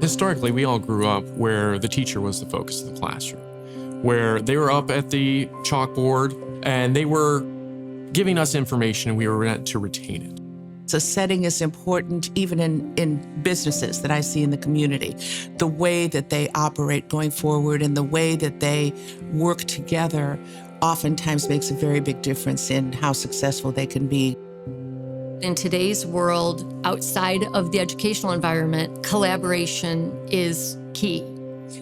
Historically, we all grew up where the teacher was the focus of the classroom, where they were up at the chalkboard and they were giving us information and we were meant to retain it. So setting is important even in businesses that I see in the community. The way that they operate going forward and the way that they work together oftentimes makes a very big difference in how successful they can be. In today's world, outside of the educational environment, collaboration is key.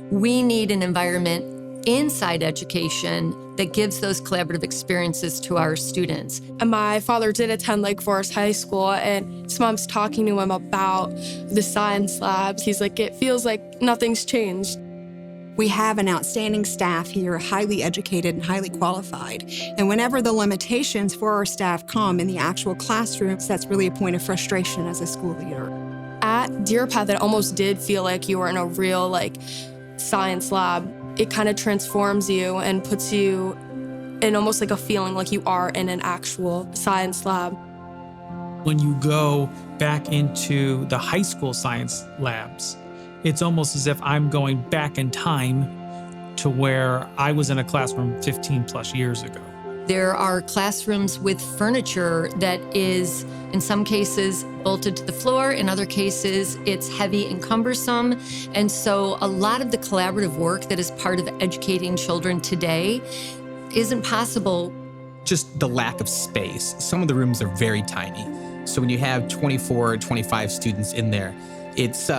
We need an environment inside education that gives those collaborative experiences to our students. And my father did attend Lake Forest High School, and his mom's talking to him about the science labs. He's like, it feels like nothing's changed. We have an outstanding staff here, highly educated and highly qualified. And whenever the limitations for our staff come in the actual classrooms, that's really a point of frustration as a school leader. At Deer Path, it almost did feel like you were in a real science lab. It kind of transforms you and puts you in almost like a feeling like you are in an actual science lab. When you go back into the high school science labs, it's almost as if I'm going back in time to where I was in a classroom 15 plus years ago. There are classrooms with furniture that is, in some cases, bolted to the floor. In other cases, it's heavy and cumbersome. And so a lot of the collaborative work that is part of educating children today isn't possible. Just the lack of space. Some of the rooms are very tiny. So when you have 24 or 25 students in there, it's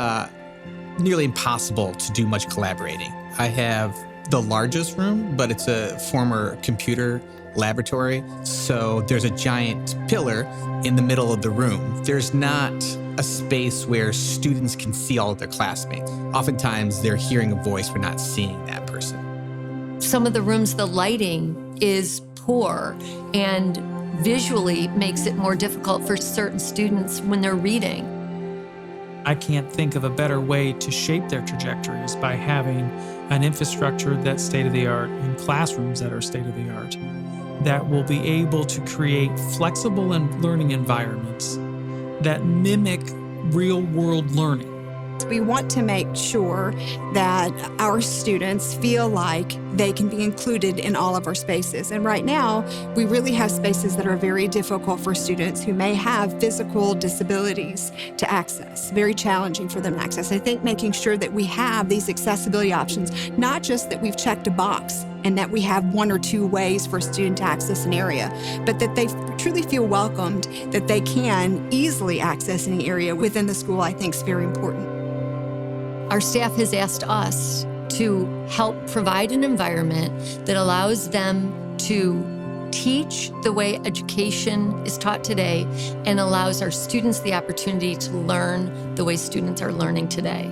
nearly impossible to do much collaborating. I have the largest room, but it's a former computer laboratory. So there's a giant pillar in the middle of the room. There's not a space where students can see all of their classmates. Oftentimes they're hearing a voice but not seeing that person. Some of the rooms, the lighting is poor and visually makes it more difficult for certain students when they're reading. I can't think of a better way to shape their trajectories by having an infrastructure that's state-of-the-art and classrooms that are state-of-the-art that will be able to create flexible and learning environments that mimic real-world learning. We want to make sure that our students feel like they can be included in all of our spaces. And right now, we really have spaces that are very difficult for students who may have physical disabilities to access, very challenging for them to access. I think making sure that we have these accessibility options, not just that we've checked a box and that we have one or two ways for a student to access an area, but that they truly feel welcomed, that they can easily access any area within the school, I think is very important. Our staff has asked us to help provide an environment that allows them to teach the way education is taught today and allows our students the opportunity to learn the way students are learning today.